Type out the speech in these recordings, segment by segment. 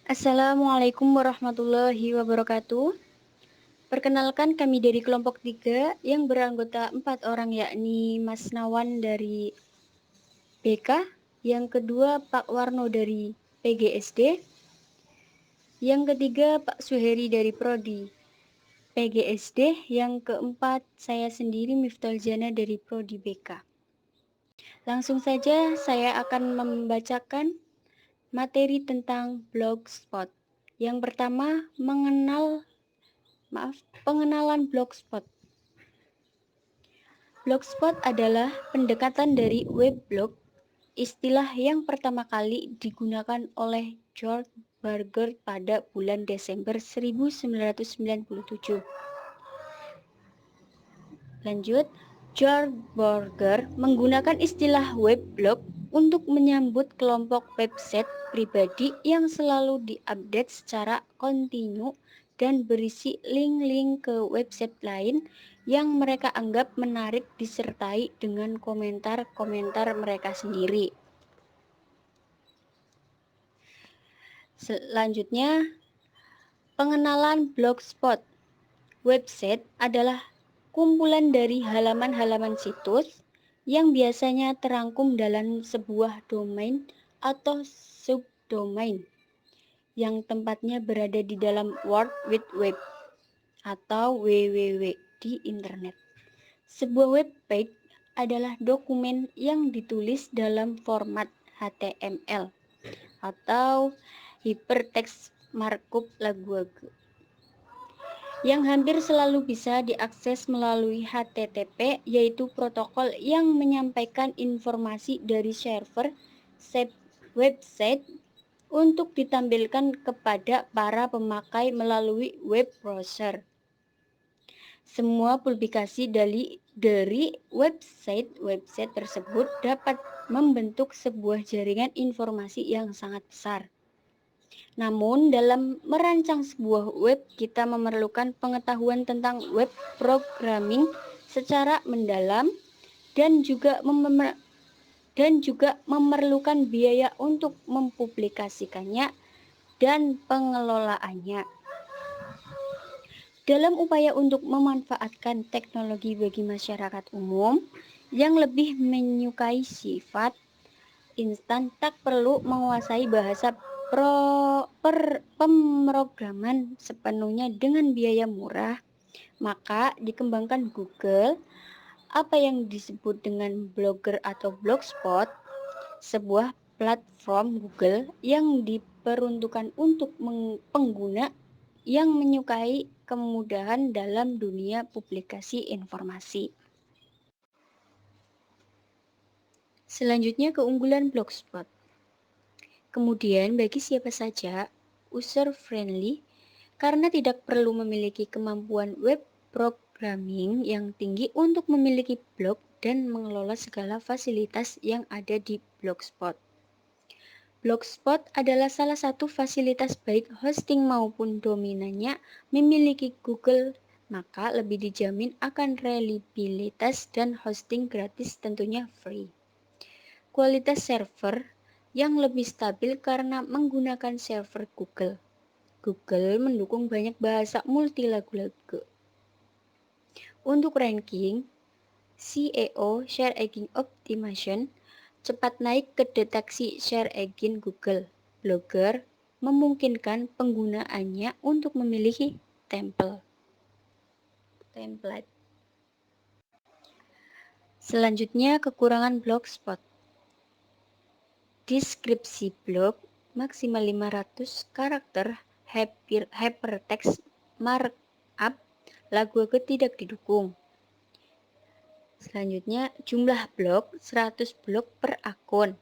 Assalamualaikum warahmatullahi wabarakatuh. Perkenalkan kami dari kelompok 3 yang beranggota 4 orang, yakni Mas Nawan dari BK, yang kedua Pak Warno dari PGSD, yang ketiga Pak Suheri dari Prodi PGSD, yang keempat saya sendiri Miftol Jana dari Prodi BK. Langsung saja saya akan membacakan materi tentang Blogspot. Yang pertama, pengenalan Blogspot. Blogspot adalah pendekatan dari web blog, istilah yang pertama kali digunakan oleh George Berger pada bulan Desember 1997. Lanjut, George Berger menggunakan istilah web-blog untuk menyambut kelompok website pribadi yang selalu diupdate secara kontinu dan berisi link-link ke website lain yang mereka anggap menarik disertai dengan komentar-komentar mereka sendiri. Selanjutnya, pengenalan Blogspot. Website adalah kumpulan dari halaman-halaman situs yang biasanya terangkum dalam sebuah domain atau subdomain yang tempatnya berada di dalam World Wide Web atau WWW di internet. Sebuah web page adalah dokumen yang ditulis dalam format HTML atau Hypertext Markup Language yang hampir selalu bisa diakses melalui HTTP, yaitu protokol yang menyampaikan informasi dari server website untuk ditampilkan kepada para pemakai melalui web browser. Semua publikasi dari website tersebut dapat membentuk sebuah jaringan informasi yang sangat besar. Namun, dalam merancang sebuah web, kita memerlukan pengetahuan tentang web programming secara mendalam dan juga memerlukan biaya untuk mempublikasikannya dan pengelolaannya. Dalam upaya untuk memanfaatkan teknologi bagi masyarakat umum yang lebih menyukai sifat instan, tak perlu menguasai bahasa pemrograman sepenuhnya dengan biaya murah, maka dikembangkan Google apa yang disebut dengan Blogger atau Blogspot, sebuah platform Google yang diperuntukkan untuk pengguna yang menyukai kemudahan dalam dunia publikasi informasi. Selanjutnya, keunggulan Blogspot. Kemudian, bagi siapa saja, user-friendly karena tidak perlu memiliki kemampuan web programming yang tinggi untuk memiliki blog dan mengelola segala fasilitas yang ada di Blogspot. Blogspot adalah salah satu fasilitas baik hosting maupun dominannya memiliki Google, maka lebih dijamin akan reliabilitas dan hosting gratis, tentunya free. Kualitas server yang lebih stabil karena menggunakan server Google. Google mendukung banyak bahasa multi-lagu. Untuk ranking, SEO Search Engine Optimization cepat naik ke deteksi search engine Google. Blogger memungkinkan penggunaannya untuk memilih template. Selanjutnya, kekurangan Blogspot. Deskripsi blog maksimal 500 karakter, hypertext markup Language tidak didukung. Selanjutnya, jumlah blog 100 blog per akun.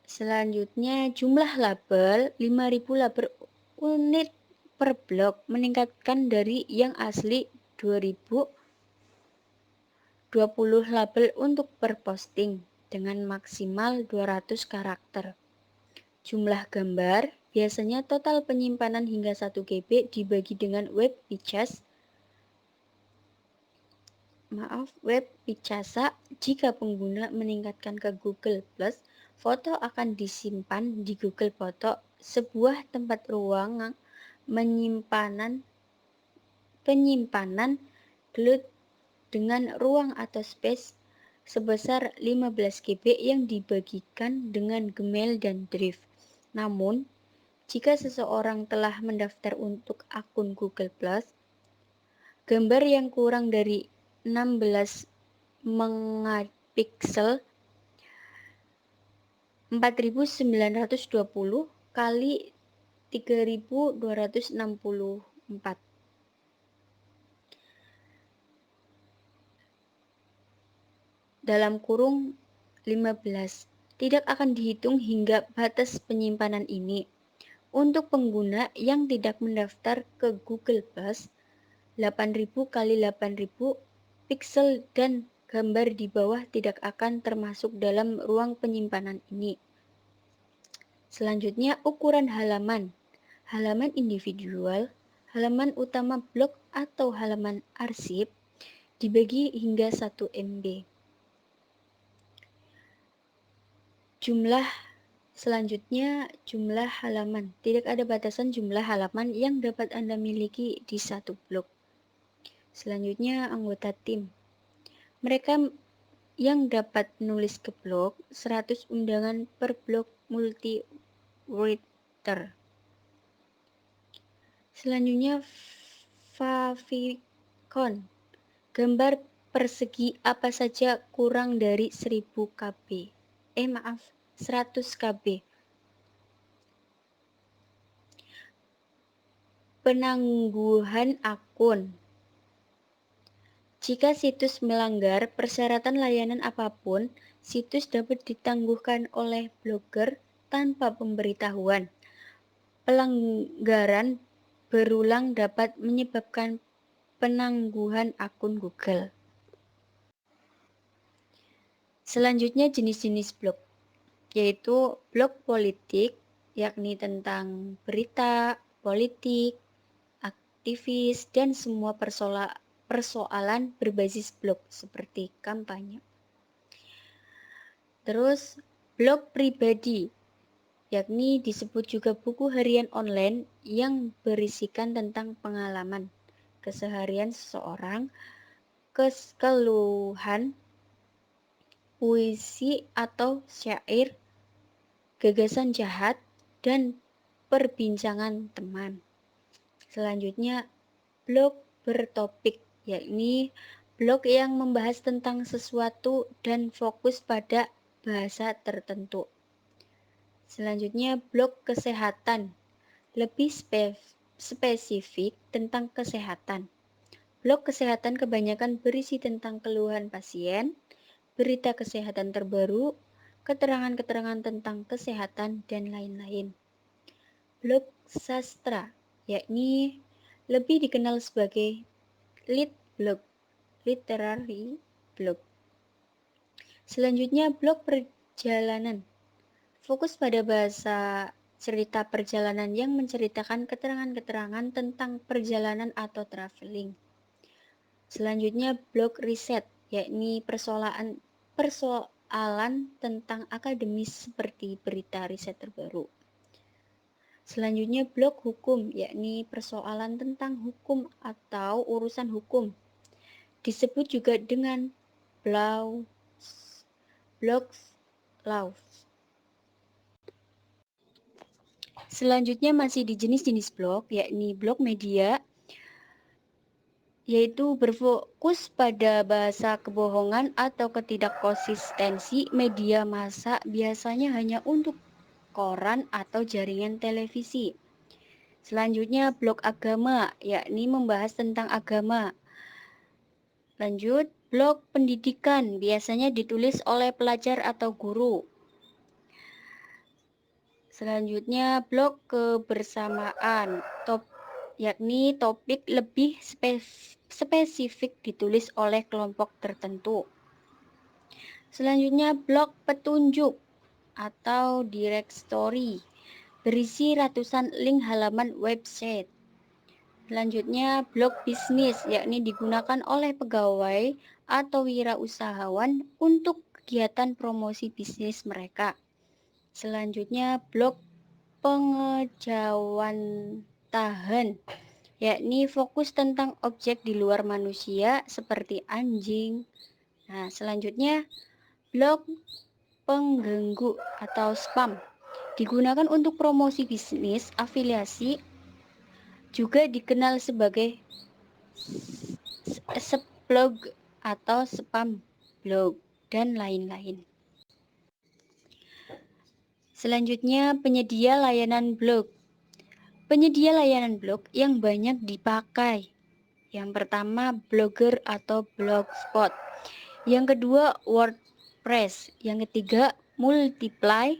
Selanjutnya, jumlah label 5000 label unit per blog, meningkatkan dari yang asli 2020 label untuk per posting dengan maksimal 200 karakter. Jumlah gambar, biasanya total penyimpanan hingga 1 GB dibagi dengan web Picasa jika pengguna meningkatkan ke Google Plus, Foto akan disimpan di Google Foto, sebuah tempat ruang penyimpanan cloud dengan ruang atau space sebesar 15 GB yang dibagikan dengan Gmail dan Drive. Namun, jika seseorang telah mendaftar untuk akun Google+, gambar yang kurang dari 16 megapiksel 4920 kali 3264 dalam kurung 15 tidak akan dihitung hingga batas penyimpanan ini. Untuk pengguna yang tidak mendaftar ke Google+, 8000 kali 8000 piksel dan gambar di bawah tidak akan termasuk dalam ruang penyimpanan ini. Selanjutnya, ukuran halaman. Halaman individual, halaman utama blog atau halaman arsip dibagi hingga 1 MB. Selanjutnya, jumlah halaman. Tidak ada batasan jumlah halaman yang dapat Anda miliki di satu blog. Selanjutnya, anggota tim. Mereka yang dapat menulis ke blog, 100 undangan per blog multi-writer. Selanjutnya, favicon. Gambar persegi apa saja kurang dari 1000 KB. 100 KB. Penangguhan akun. Jika situs melanggar persyaratan layanan apapun, situs dapat ditangguhkan oleh blogger tanpa pemberitahuan. Pelanggaran berulang dapat menyebabkan penangguhan akun Google. Selanjutnya jenis-jenis blog, yaitu blog politik, yakni tentang berita, politik, aktivis, dan semua persoalan berbasis blog seperti kampanye. Terus blog pribadi, yakni disebut juga buku harian online yang berisikan tentang pengalaman, keseharian seseorang, keluhan, puisi atau syair, gagasan jahat, dan perbincangan teman. Selanjutnya, blog bertopik, yakni blog yang membahas tentang sesuatu dan fokus pada bahasa tertentu. Selanjutnya, blog kesehatan, lebih spesifik tentang kesehatan. Blog kesehatan kebanyakan berisi tentang keluhan pasien, berita kesehatan terbaru, keterangan-keterangan tentang kesehatan, dan lain-lain. Blog sastra, yakni lebih dikenal sebagai lit blog, literary blog. Selanjutnya, blog perjalanan. Fokus pada bahasa cerita perjalanan yang menceritakan keterangan-keterangan tentang perjalanan atau traveling. Selanjutnya, blog riset, yakni persoalan tentang akademis seperti berita riset terbaru. Selanjutnya, blog hukum, yakni persoalan tentang hukum atau urusan hukum. Disebut juga dengan blogs law. Selanjutnya masih di jenis-jenis blog, yakni blog media, yaitu berfokus pada bahasa kebohongan atau ketidakkonsistensi media massa, biasanya hanya untuk koran atau jaringan televisi. Selanjutnya blog agama, yakni membahas tentang agama. Lanjut, blog pendidikan, biasanya ditulis oleh pelajar atau guru. Selanjutnya blog kebersamaan, yakni topik lebih spesifik ditulis oleh kelompok tertentu. Selanjutnya blog petunjuk atau directory, berisi ratusan link halaman website. Selanjutnya blog bisnis, yakni digunakan oleh pegawai atau wirausahawan untuk kegiatan promosi bisnis mereka. Selanjutnya blok pengejawantahan, yakni fokus tentang objek di luar manusia seperti anjing. Nah, selanjutnya blok pengganggu atau spam, digunakan untuk promosi bisnis, afiliasi, juga dikenal sebagai blog atau spam blog, dan lain-lain. Selanjutnya, penyedia layanan blog. Penyedia layanan blog yang banyak dipakai. Yang pertama, Blogger atau Blogspot. Yang kedua, WordPress. Yang ketiga, Multiply.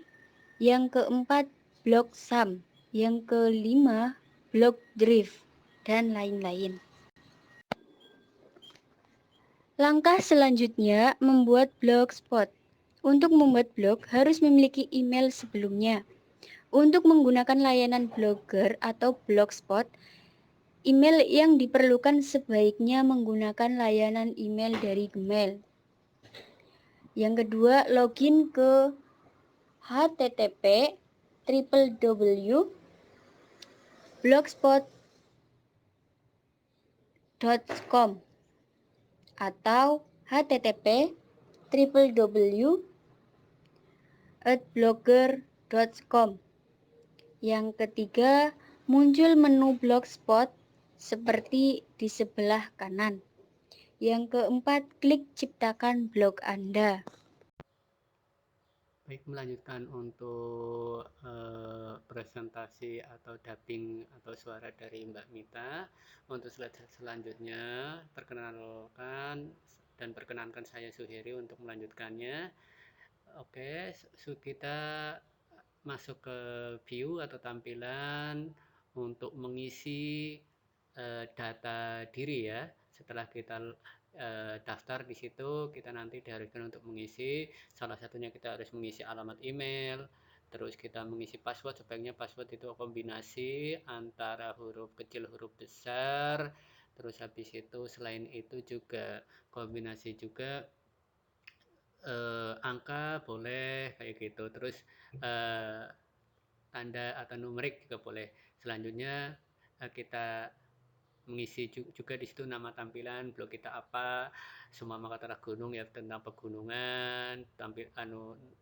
Yang keempat, Blogsum. Yang kelima, Blogdrift, dan lain-lain. Langkah selanjutnya, membuat Blogspot. Untuk membuat blog, harus memiliki email sebelumnya. Untuk menggunakan layanan Blogger atau Blogspot, email yang diperlukan sebaiknya menggunakan layanan email dari Gmail. Yang kedua, login ke http://blogspot.com atau http://blogger.com. Yang ketiga, muncul menu Blogspot seperti di sebelah kanan. Yang keempat, klik ciptakan blog Anda. Baik, melanjutkan untuk presentasi atau dubbing atau suara dari Mbak Mita. Untuk slide selanjutnya, perkenankan saya Suheri untuk melanjutkannya. Oke, kita masuk ke view atau tampilan untuk mengisi data diri ya. Setelah kita daftar di situ, kita nanti diharuskan untuk mengisi, salah satunya kita harus mengisi alamat email, terus kita mengisi password. Sebaiknya password itu kombinasi antara huruf kecil huruf besar, terus habis itu selain itu juga kombinasi juga angka boleh kayak gitu, terus tanda atau numerik juga boleh. Selanjutnya kita mengisi juga di situ nama tampilan blog kita apa, semua katakanlah gunung ya, tentang pegunungan,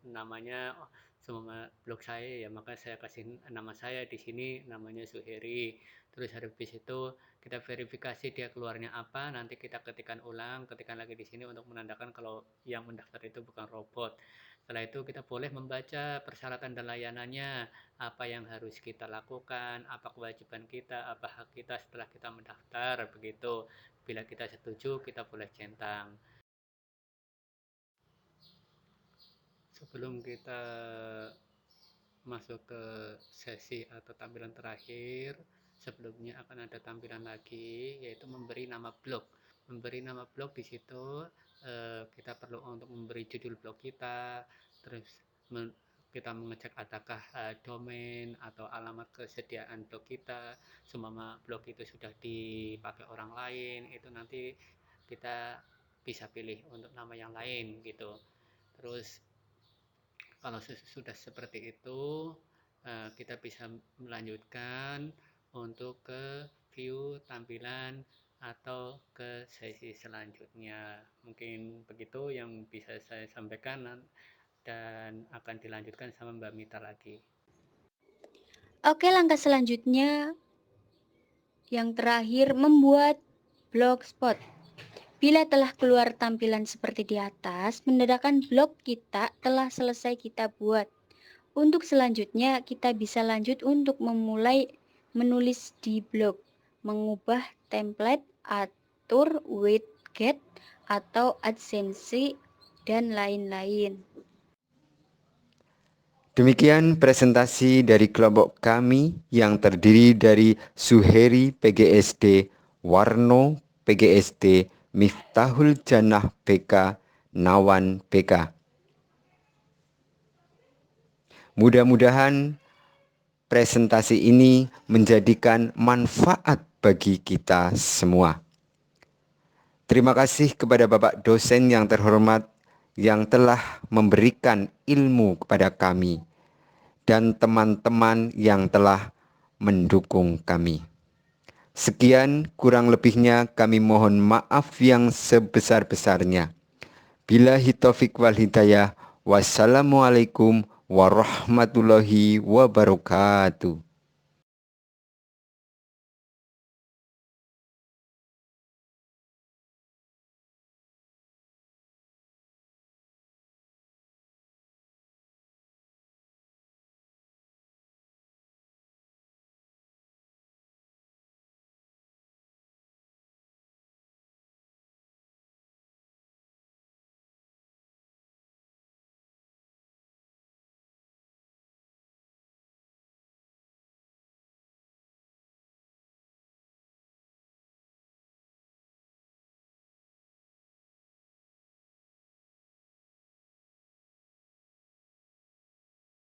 namanya semua blog saya ya, maka saya kasih nama saya di sini namanya Suheri. Terus habis itu kita verifikasi dia keluarnya apa, nanti kita ketikkan lagi di sini untuk menandakan kalau yang mendaftar itu bukan robot. Setelah itu kita boleh membaca persyaratan dan layanannya, apa yang harus kita lakukan, apa kewajiban kita, apa hak kita setelah kita mendaftar, begitu. Bila kita setuju, kita boleh centang. Sebelum kita masuk ke sesi atau tampilan terakhir, sebelumnya akan ada tampilan lagi, yaitu memberi nama blog. Memberi nama blog di situ kita perlu untuk memberi judul blog kita, terus kita mengecek apakah domain atau alamat kesediaan blog kita, semua blog itu sudah dipakai orang lain, itu nanti kita bisa pilih untuk nama yang lain gitu. Terus kalau sudah seperti itu, kita bisa melanjutkan untuk ke view tampilan atau ke sesi selanjutnya. Mungkin begitu yang bisa saya sampaikan dan akan dilanjutkan sama Mbak Mita lagi. Oke, langkah selanjutnya yang terakhir, membuat blogspot. Bila telah keluar tampilan seperti di atas, menandakan blog kita telah selesai kita buat. Untuk selanjutnya, kita bisa lanjut untuk memulai menulis di blog, mengubah template, atur widget atau adsense, dan lain-lain. Demikian presentasi dari kelompok kami yang terdiri dari Suheri PGSD, Warno PGSD, Miftahul Jannah BK, Nawan BK. Mudah-mudahan presentasi ini menjadikan manfaat bagi kita semua. Terima kasih kepada Bapak dosen yang terhormat yang telah memberikan ilmu kepada kami. dan teman-teman yang telah mendukung kami. Sekian, kurang lebihnya kami mohon maaf yang sebesar-besarnya. Billahi taufik wal hidayah. Wassalamualaikum warahmatullahi wabarakatuh.